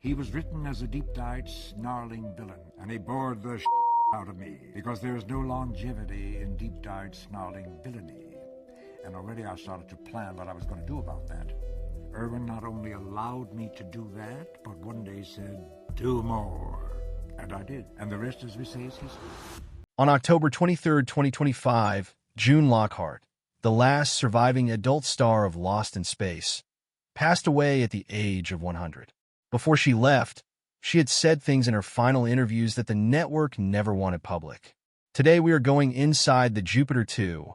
He was written as a deep-dyed, snarling villain, and he bored the out of me, because there is no longevity in deep-dyed, snarling villainy. And already I started to plan what I was going to do about that. Irwin not only allowed me to do that, but one day said, "Do more." And I did. And the rest, as we say, is history. On October 23, 2025, June Lockhart, the last surviving adult star of Lost in Space, passed away at the age of 100. Before she left, she had said things in her final interviews that the network never wanted public. Today we are going inside the Jupiter 2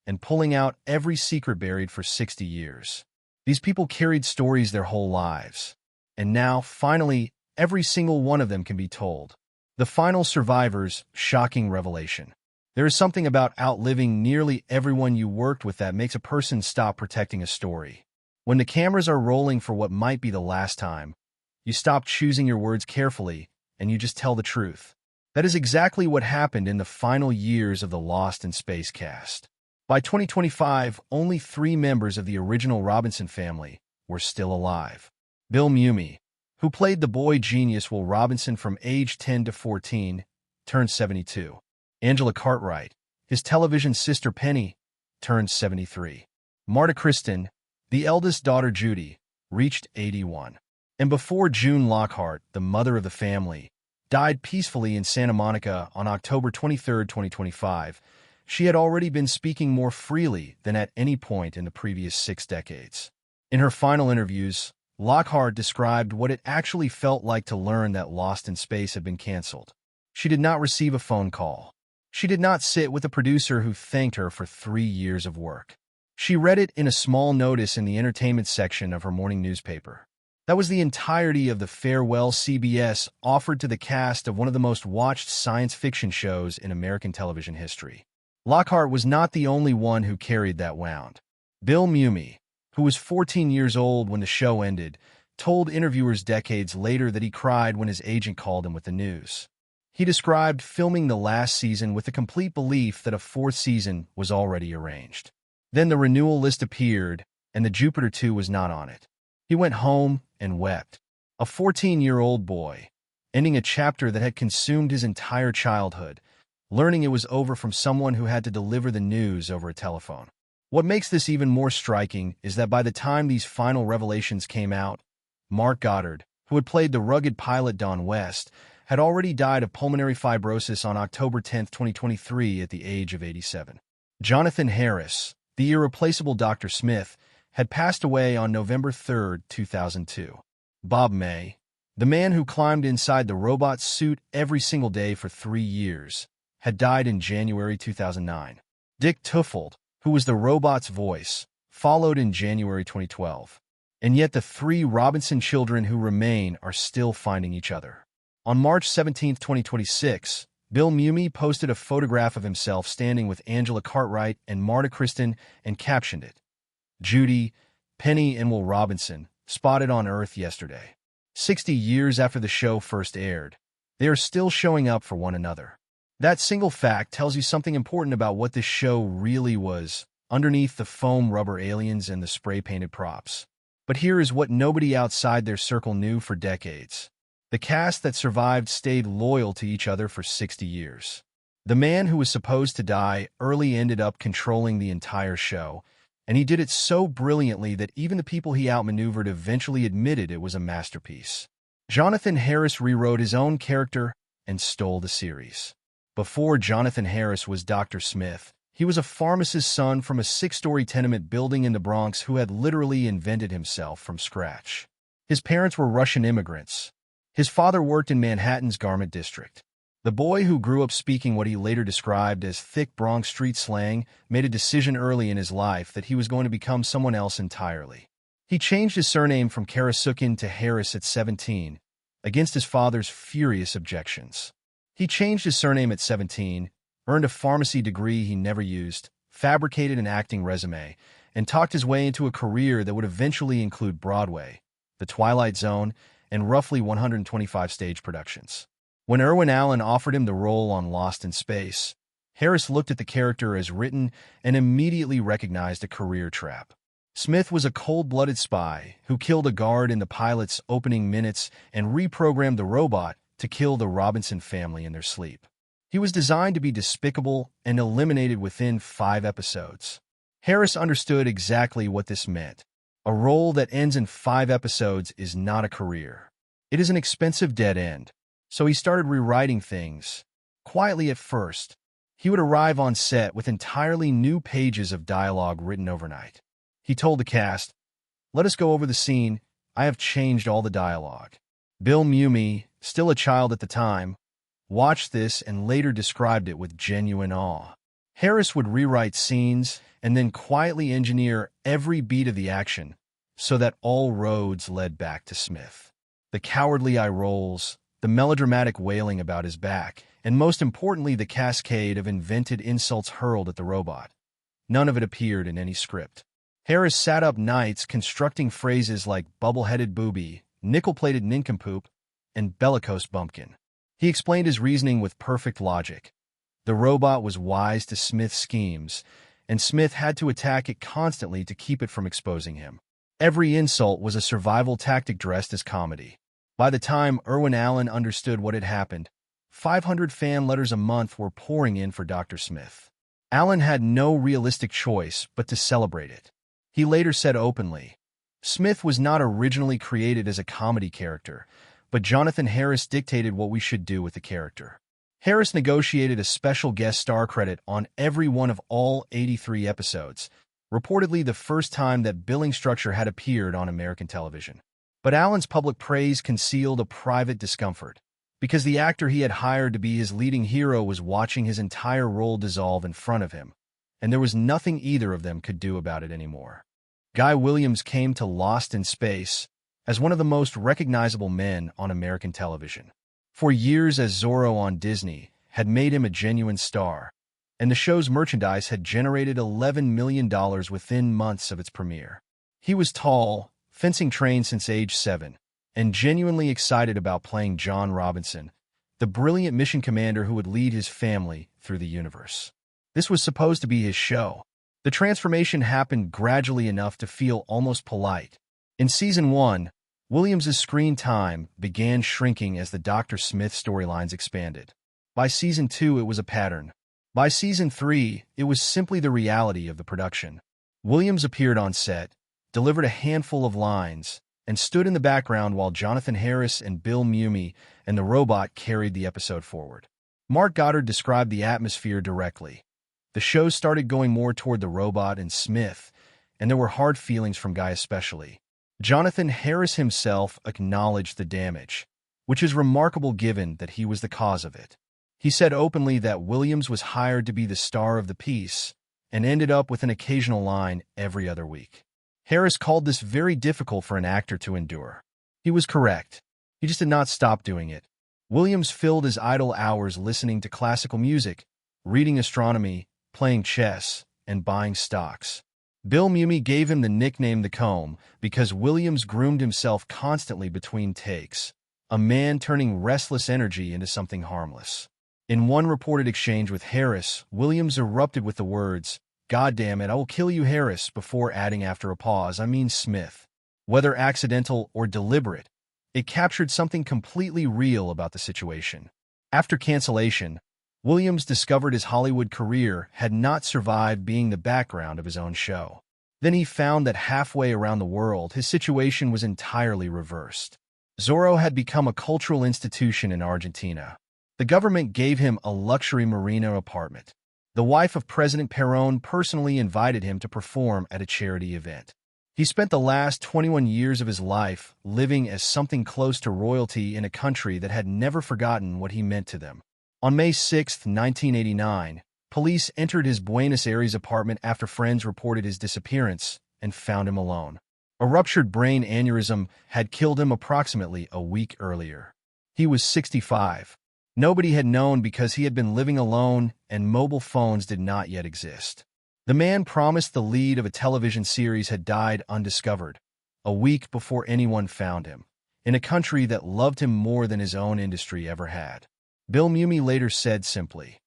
and pulling out every secret buried for 60 years. These people carried stories their whole lives, and now, finally, every single one of them can be told. The final survivor's shocking revelation. There is something about outliving nearly everyone you worked with that makes a person stop protecting a story. When the cameras are rolling for what might be the last time, you stop choosing your words carefully, and you just tell the truth. That is exactly what happened in the final years of the Lost in Space cast. By 2025, only 3 members of the original Robinson family were still alive. Bill Mumy, who played the boy genius Will Robinson from age 10 to 14, turned 72. Angela Cartwright, his television sister Penny, turned 73. Marta Kristen, the eldest daughter Judy, reached 81. And before June Lockhart, the mother of the family, died peacefully in Santa Monica on October 23, 2025, she had already been speaking more freely than at any point in the previous 6 decades. In her final interviews, Lockhart described what it actually felt like to learn that Lost in Space had been canceled. She did not receive a phone call. She did not sit with a producer who thanked her for 3 years of work. She read it in a small notice in the entertainment section of her morning newspaper. That was the entirety of the farewell CBS offered to the cast of one of the most watched science fiction shows in American television history. Lockhart was not the only one who carried that wound. Bill Mumy, who was 14 years old when the show ended, told interviewers decades later that he cried when his agent called him with the news. He described filming the last season with the complete belief that a 4th season was already arranged. Then the renewal list appeared, and the Jupiter 2 was not on it. He went home and wept. A 14-year-old boy, ending a chapter that had consumed his entire childhood, learning it was over from someone who had to deliver the news over a telephone. What makes this even more striking is that by the time these final revelations came out, Mark Goddard, who had played the rugged pilot Don West, had already died of pulmonary fibrosis on October 10, 2023 at the age of 87. Jonathan Harris, the irreplaceable Dr. Smith, had passed away on November 3, 2002. Bob May, the man who climbed inside the robot's suit every single day for 3 years, had died in January 2009. Dick Tufeld, who was the robot's voice, followed in January 2012. And yet the 3 Robinson children who remain are still finding each other. On March 17, 2026, Bill Mumy posted a photograph of himself standing with Angela Cartwright and Marta Kristen and captioned it, "Judy, Penny, and Will Robinson, spotted on Earth yesterday." 60 years after the show first aired, they are still showing up for one another. That single fact tells you something important about what this show really was, underneath the foam rubber aliens and the spray-painted props. But here is what nobody outside their circle knew for decades. The cast that survived stayed loyal to each other for 60 years. The man who was supposed to die early ended up controlling the entire show, and he did it so brilliantly that even the people he outmaneuvered eventually admitted it was a masterpiece. Jonathan Harris rewrote his own character and stole the series. Before Jonathan Harris was Dr. Smith, he was a pharmacist's son from a 6-story tenement building in the Bronx who had literally invented himself from scratch. His parents were Russian immigrants. His father worked in Manhattan's garment district. The boy who grew up speaking what he later described as thick Bronx street slang made a decision early in his life that he was going to become someone else entirely. He changed his surname from Karasukin to Harris at 17, against his father's furious objections. He changed his surname at 17, earned a pharmacy degree he never used, fabricated an acting resume, and talked his way into a career that would eventually include Broadway, The Twilight Zone, and roughly 125 stage productions. When Irwin Allen offered him the role on Lost in Space, Harris looked at the character as written and immediately recognized a career trap. Smith was a cold-blooded spy who killed a guard in the pilot's opening minutes and reprogrammed the robot to kill the Robinson family in their sleep. He was designed to be despicable and eliminated within 5 episodes. Harris understood exactly what this meant. A role that ends in 5 episodes is not a career. It is an expensive dead end. So he started rewriting things. Quietly at first, he would arrive on set with entirely new pages of dialogue written overnight. He told the cast, "Let us go over the scene. I have changed all the dialogue." Bill Mumy, still a child at the time, watched this and later described it with genuine awe. Harris would rewrite scenes and then quietly engineer every beat of the action so that all roads led back to Smith. The cowardly eye rolls, the melodramatic wailing about his back, and most importantly the cascade of invented insults hurled at the robot. None of it appeared in any script. Harris sat up nights constructing phrases like bubble-headed booby, nickel-plated nincompoop, and bellicose bumpkin. He explained his reasoning with perfect logic. The robot was wise to Smith's schemes, and Smith had to attack it constantly to keep it from exposing him. Every insult was a survival tactic dressed as comedy. By the time Irwin Allen understood what had happened, 500 fan letters a month were pouring in for Dr. Smith. Allen had no realistic choice but to celebrate it. He later said openly, "Smith was not originally created as a comedy character, but Jonathan Harris dictated what we should do with the character." Harris negotiated a special guest star credit on every one of all 83 episodes, reportedly the first time that billing structure had appeared on American television. But Allen's public praise concealed a private discomfort, because the actor he had hired to be his leading hero was watching his entire role dissolve in front of him, and there was nothing either of them could do about it anymore. Guy Williams came to Lost in Space as one of the most recognizable men on American television. For years as Zorro on Disney had made him a genuine star, and the show's merchandise had generated $11 million within months of its premiere. He was tall, fencing trained since age 7, and genuinely excited about playing John Robinson, the brilliant mission commander who would lead his family through the universe. This was supposed to be his show. The transformation happened gradually enough to feel almost polite. In Season 1, Williams' screen time began shrinking as the Dr. Smith storylines expanded. By Season 2, it was a pattern. By Season 3, it was simply the reality of the production. Williams appeared on set, delivered a handful of lines, and stood in the background while Jonathan Harris and Bill Mumy and the robot carried the episode forward. Mark Goddard described the atmosphere directly. The show started going more toward the robot and Smith, and there were hard feelings from Guy especially. Jonathan Harris himself acknowledged the damage, which is remarkable given that he was the cause of it. He said openly that Williams was hired to be the star of the piece and ended up with an occasional line every other week. Harris called this very difficult for an actor to endure. He was correct. He just did not stop doing it. Williams filled his idle hours listening to classical music, reading astronomy, playing chess, and buying stocks. Bill Mumy gave him the nickname The Comb because Williams groomed himself constantly between takes, a man turning restless energy into something harmless. In one reported exchange with Harris, Williams erupted with the words, "God damn it, I will kill you, Harris," before adding after a pause, "I mean Smith." Whether accidental or deliberate, it captured something completely real about the situation. After cancellation, Williams discovered his Hollywood career had not survived being the background of his own show. Then he found that halfway around the world, his situation was entirely reversed. Zorro had become a cultural institution in Argentina. The government gave him a luxury marina apartment. The wife of President Perón personally invited him to perform at a charity event. He spent the last 21 years of his life living as something close to royalty in a country that had never forgotten what he meant to them. On May 6, 1989, police entered his Buenos Aires apartment after friends reported his disappearance and found him alone. A ruptured brain aneurysm had killed him approximately a week earlier. He was 65. Nobody had known because he had been living alone and mobile phones did not yet exist. The man promised the lead of a television series had died undiscovered, a week before anyone found him, in a country that loved him more than his own industry ever had. Bill Mumy later said simply,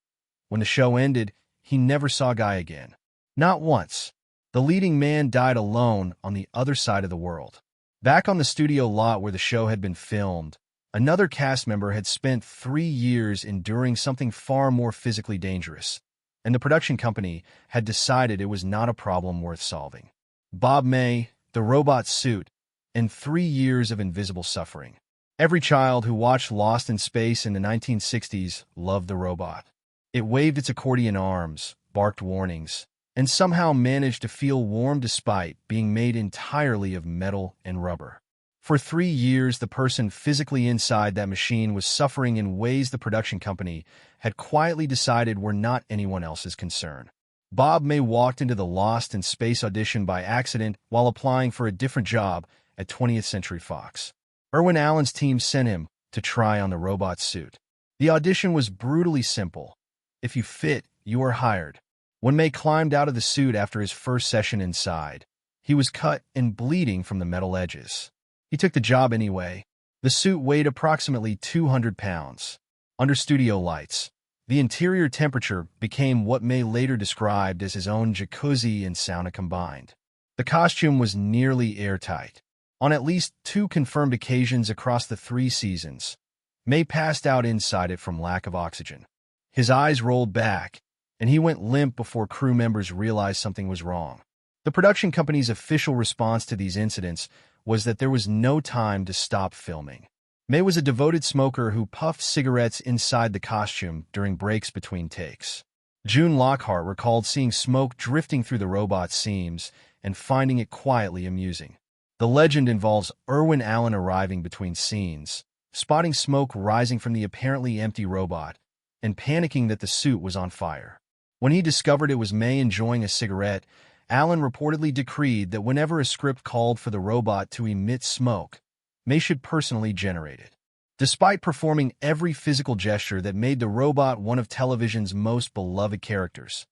when the show ended, he never saw Guy again. Not once. The leading man died alone on the other side of the world. Back on the studio lot where the show had been filmed, another cast member had spent 3 years enduring something far more physically dangerous, and the production company had decided it was not a problem worth solving. Bob May, the robot suit, and 3 years of invisible suffering. Every child who watched Lost in Space in the 1960s loved the robot. It waved its accordion arms, barked warnings, and somehow managed to feel warm despite being made entirely of metal and rubber. For 3 years, the person physically inside that machine was suffering in ways the production company had quietly decided were not anyone else's concern. Bob May walked into the Lost in Space audition by accident while applying for a different job at 20th Century Fox. Irwin Allen's team sent him to try on the robot suit. The audition was brutally simple. If you fit, you are hired. When May climbed out of the suit after his first session inside, he was cut and bleeding from the metal edges. He took the job anyway. The suit weighed approximately 200 pounds. Under studio lights, the interior temperature became what May later described as his own jacuzzi and sauna combined. The costume was nearly airtight. On at least 2 confirmed occasions across the 3 seasons, May passed out inside it from lack of oxygen. His eyes rolled back, and he went limp before crew members realized something was wrong. The production company's official response to these incidents was that there was no time to stop filming. May was a devoted smoker who puffed cigarettes inside the costume during breaks between takes. June Lockhart recalled seeing smoke drifting through the robot's seams and finding it quietly amusing. The legend involves Irwin Allen arriving between scenes, spotting smoke rising from the apparently empty robot, and panicking that the suit was on fire. When he discovered it was May enjoying a cigarette, Allen reportedly decreed that whenever a script called for the robot to emit smoke, May should personally generate it. Despite performing every physical gesture that made the robot one of television's most beloved characters,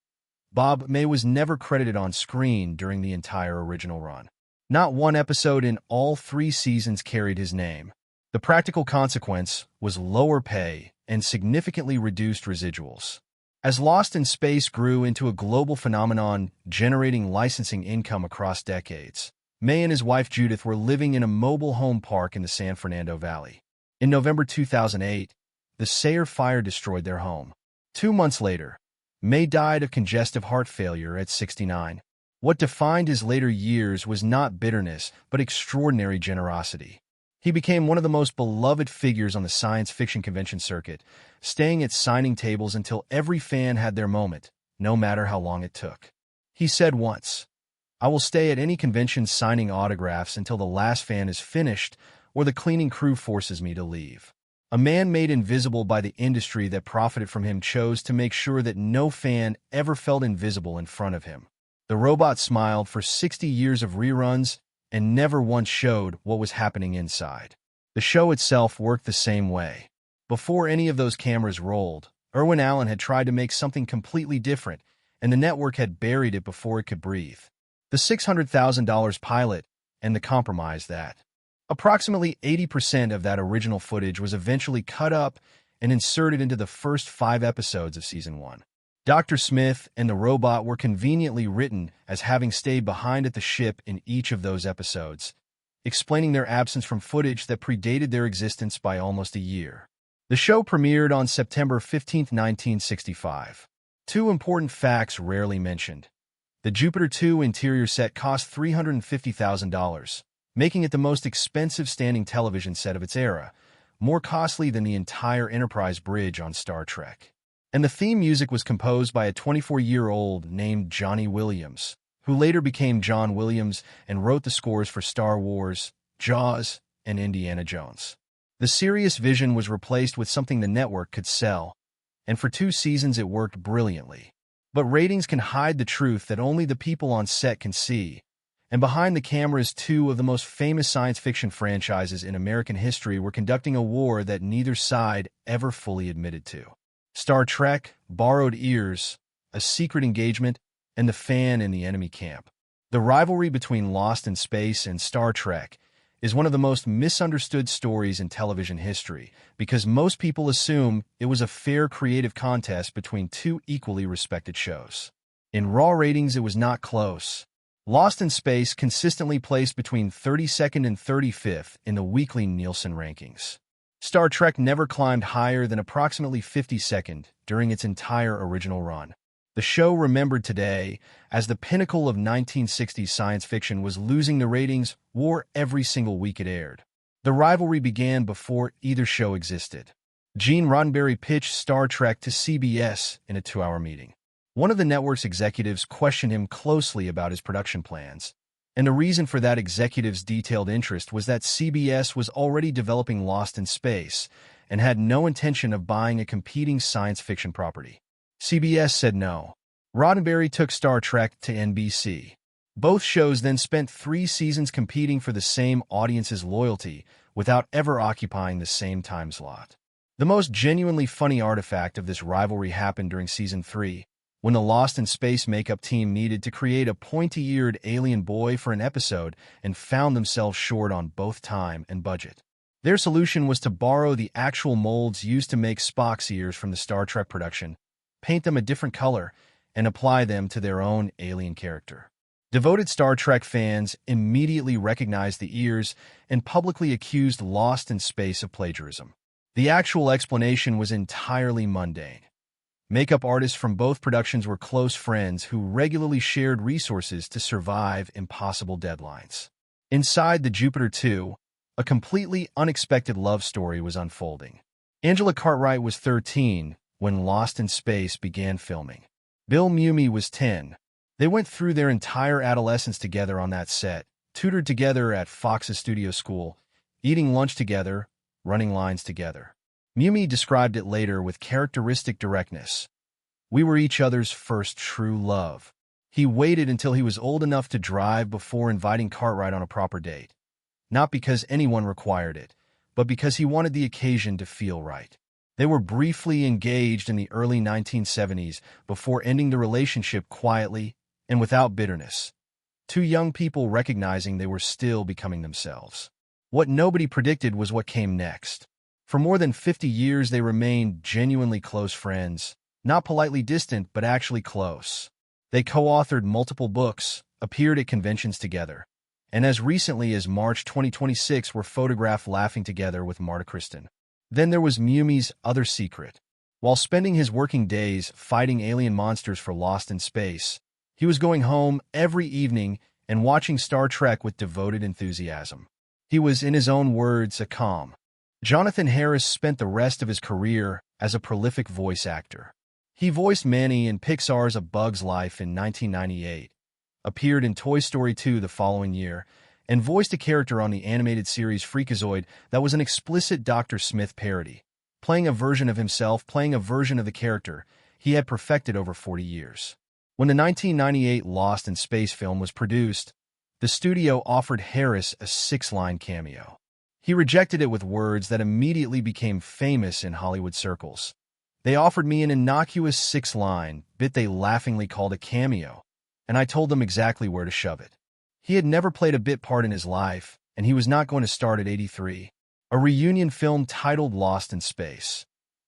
Bob May was never credited on screen during the entire original run. Not one episode in all 3 seasons carried his name. The practical consequence was lower pay and significantly reduced residuals. As Lost in Space grew into a global phenomenon generating licensing income across decades, May and his wife Judith were living in a mobile home park in the San Fernando Valley. In November 2008, the Sayre fire destroyed their home. 2 months later, May died of congestive heart failure at 69. What defined his later years was not bitterness, but extraordinary generosity. He became one of the most beloved figures on the science fiction convention circuit, staying at signing tables until every fan had their moment, no matter how long it took. He said once, "I will stay at any convention signing autographs until the last fan is finished or the cleaning crew forces me to leave." A man made invisible by the industry that profited from him chose to make sure that no fan ever felt invisible in front of him. The robot smiled for 60 years of reruns and never once showed what was happening inside. The show itself worked the same way. Before any of those cameras rolled, Irwin Allen had tried to make something completely different, and the network had buried it before it could breathe. The $600,000 pilot and the compromise that. Approximately 80% of that original footage was eventually cut up and inserted into the first 5 episodes of Season 1. Dr. Smith and the robot were conveniently written as having stayed behind at the ship in each of those episodes, explaining their absence from footage that predated their existence by almost a year. The show premiered on September 15, 1965. 2 important facts rarely mentioned. The Jupiter 2 interior set cost $350,000, making it the most expensive standing television set of its era, more costly than the entire Enterprise bridge on Star Trek. And the theme music was composed by a 24-year-old named Johnny Williams, who later became John Williams and wrote the scores for Star Wars, Jaws, and Indiana Jones. The serious vision was replaced with something the network could sell, and for 2 seasons it worked brilliantly. But ratings can hide the truth that only the people on set can see, and behind the cameras 2 of the most famous science fiction franchises in American history were conducting a war that neither side ever fully admitted to. Star Trek, Borrowed Ears, A Secret Engagement, and The Fan in the Enemy Camp. The rivalry between Lost in Space and Star Trek is one of the most misunderstood stories in television history because most people assume it was a fair creative contest between 2 equally respected shows. In raw ratings, it was not close. Lost in Space consistently placed between 32nd and 35th in the weekly Nielsen rankings. Star Trek never climbed higher than approximately 52nd during its entire original run. The show, remembered today as the pinnacle of 1960s science fiction, was losing the ratings war every single week it aired. The rivalry began before either show existed. Gene Roddenberry pitched Star Trek to CBS in a 2-hour meeting. One of the network's executives questioned him closely about his production plans, and the reason for that executive's detailed interest was that CBS was already developing Lost in Space and had no intention of buying a competing science fiction property. CBS said no. Roddenberry took Star Trek to NBC. Both shows then spent 3 seasons competing for the same audience's loyalty without ever occupying the same time slot. The most genuinely funny artifact of this rivalry happened during Season 3, when the Lost in Space makeup team needed to create a pointy-eared alien boy for an episode and found themselves short on both time and budget. Their solution was to borrow the actual molds used to make Spock's ears from the Star Trek production, paint them a different color, and apply them to their own alien character. Devoted Star Trek fans immediately recognized the ears and publicly accused Lost in Space of plagiarism. The actual explanation was entirely mundane. Makeup artists from both productions were close friends who regularly shared resources to survive impossible deadlines. Inside the Jupiter 2, a completely unexpected love story was unfolding. Angela Cartwright was 13 when Lost in Space began filming. Bill Mumy was 10. They went through their entire adolescence together on that set, tutored together at Fox's studio school, eating lunch together, running lines together. Mumy described it later with characteristic directness. "We were each other's first true love." He waited until he was old enough to drive before inviting Cartwright on a proper date. Not because anyone required it, but because he wanted the occasion to feel right. They were briefly engaged in the early 1970s before ending the relationship quietly and without bitterness. 2 young people recognizing they were still becoming themselves. What nobody predicted was what came next. For more than 50 years, they remained genuinely close friends, not politely distant, but actually close. They co-authored multiple books, appeared at conventions together, and as recently as March 2026 were photographed laughing together with Marta Kristen. Then there was Mumy's other secret. While spending his working days fighting alien monsters for Lost in Space, he was going home every evening and watching Star Trek with devoted enthusiasm. He was, in his own words, a calm. Jonathan Harris spent the rest of his career as a prolific voice actor. He voiced Manny in Pixar's A Bug's Life in 1998, appeared in Toy Story 2 the following year, and voiced a character on the animated series Freakazoid that was an explicit Dr. Smith parody, playing a version of himself, playing a version of the character he had perfected over 40 years. When the 1998 Lost in Space film was produced, the studio offered Harris a 6-line cameo. He rejected it with words that immediately became famous in Hollywood circles. "They offered me an innocuous 6-line bit they laughingly called a cameo, and I told them exactly where to shove it." He had never played a bit part in his life, and he was not going to start at 83. A reunion film titled Lost in Space.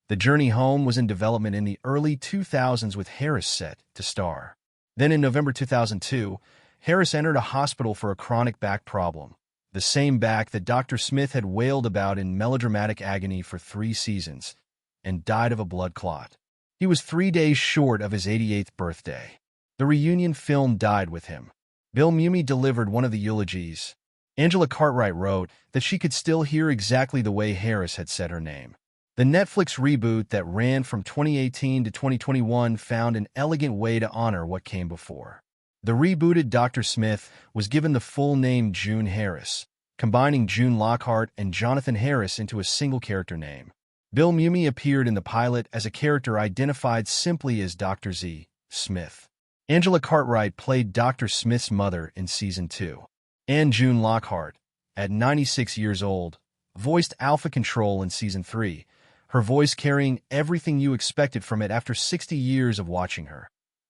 The Journey Home was in development in the early 2000s with Harris set to star. Then in November 2002, Harris entered a hospital for a chronic back problem, the same back that Dr. Smith had wailed about in melodramatic agony for 3 seasons, and died of a blood clot. He was 3 days short of his 88th birthday. The reunion film died with him. Bill Mumy delivered one of the eulogies. Angela Cartwright wrote that she could still hear exactly the way Harris had said her name. The Netflix reboot that ran from 2018 to 2021 found an elegant way to honor what came before. The rebooted Dr. Smith was given the full name June Harris, combining June Lockhart and Jonathan Harris into a single character name. Bill Mumy appeared in the pilot as a character identified simply as Dr. Z. Smith. Angela Cartwright played Dr. Smith's mother in Season 2. And June Lockhart, at 96 years old, voiced Alpha Control in Season 3, her voice carrying everything you expected from it after 60 years of watching her.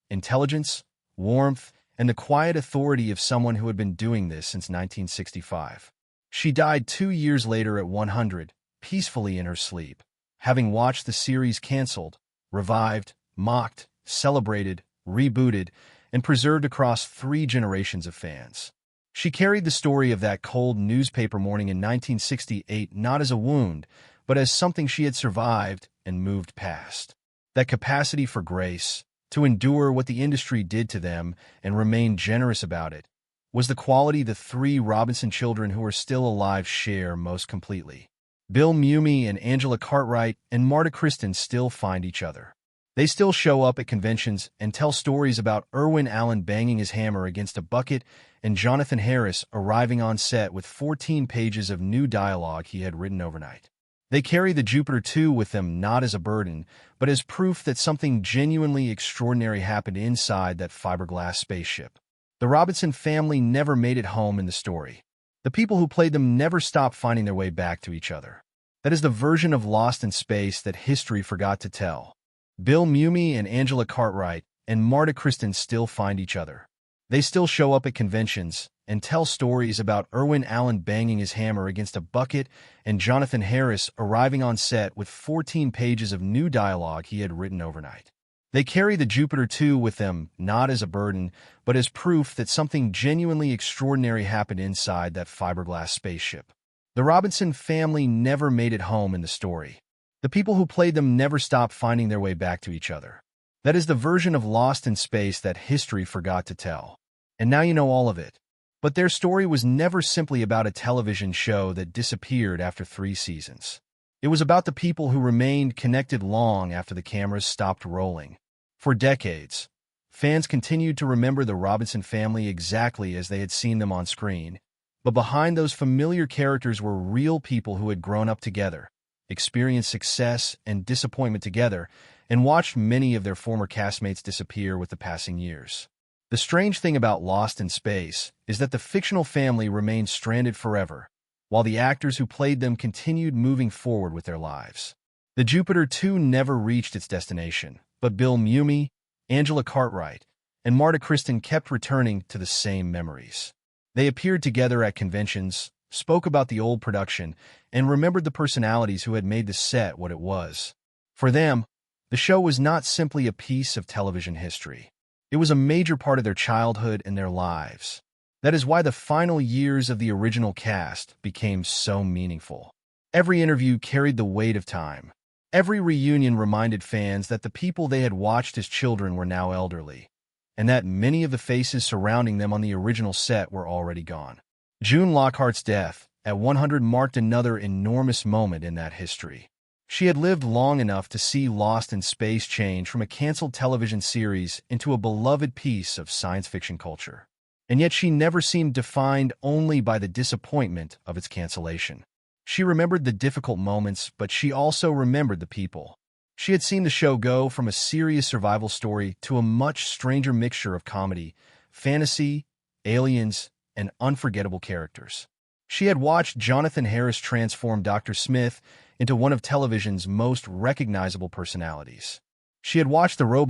Intelligence, warmth, and the quiet authority of someone who had been doing this since 1965. She died 2 years later at 100, peacefully in her sleep, having watched the series canceled, revived, mocked, celebrated, rebooted, and preserved across 3 generations of fans. She carried the story of that cold newspaper morning in 1968 not as a wound, but as something she had survived and moved past. That capacity for grace, to endure what the industry did to them and remain generous about it, was the quality the 3 Robinson children who are still alive share most completely. Bill Mumy and Angela Cartwright and Marta Kristen still find each other. They still show up at conventions and tell stories about Irwin Allen banging his hammer against a bucket and Jonathan Harris arriving on set with 14 pages of new dialogue he had written overnight. They carry the Jupiter 2 with them not as a burden, but as proof that something genuinely extraordinary happened inside that fiberglass spaceship. The Robinson family never made it home in the story. The people who played them never stopped finding their way back to each other. That is the version of Lost in Space that history forgot to tell. Bill Mumy and Angela Cartwright and Marta Kristen still find each other. They still show up at conventions and tell stories about Irwin Allen banging his hammer against a bucket and Jonathan Harris arriving on set with 14 pages of new dialogue he had written overnight. They carry the Jupiter 2 with them not as a burden, but as proof that something genuinely extraordinary happened inside that fiberglass spaceship. The Robinson family never made it home in the story. The people who played them never stopped finding their way back to each other. That is the version of Lost in Space that history forgot to tell. And now you know all of it. But their story was never simply about a television show that disappeared after 3 seasons. It was about the people who remained connected long after the cameras stopped rolling. For decades, fans continued to remember the Robinson family exactly as they had seen them on screen. But behind those familiar characters were real people who had grown up together, experienced success and disappointment together, and watched many of their former castmates disappear with the passing years. The strange thing about Lost in Space is that the fictional family remained stranded forever, while the actors who played them continued moving forward with their lives. The Jupiter 2 never reached its destination, but Bill Mumy, Angela Cartwright, and Marta Kristen kept returning to the same memories. They appeared together at conventions, spoke about the old production, and remembered the personalities who had made the set what it was. For them, the show was not simply a piece of television history. It was a major part of their childhood and their lives. That is why the final years of the original cast became so meaningful. Every interview carried the weight of time. Every reunion reminded fans that the people they had watched as children were now elderly, and that many of the faces surrounding them on the original set were already gone. June Lockhart's death at 100 marked another enormous moment in that history. She had lived long enough to see Lost in Space change from a canceled television series into a beloved piece of science fiction culture. And yet she never seemed defined only by the disappointment of its cancellation. She remembered the difficult moments, but she also remembered the people. She had seen the show go from a serious survival story to a much stranger mixture of comedy, fantasy, aliens, and unforgettable characters. She had watched Jonathan Harris transform Dr. Smith into one of television's most recognizable personalities. She had watched the robot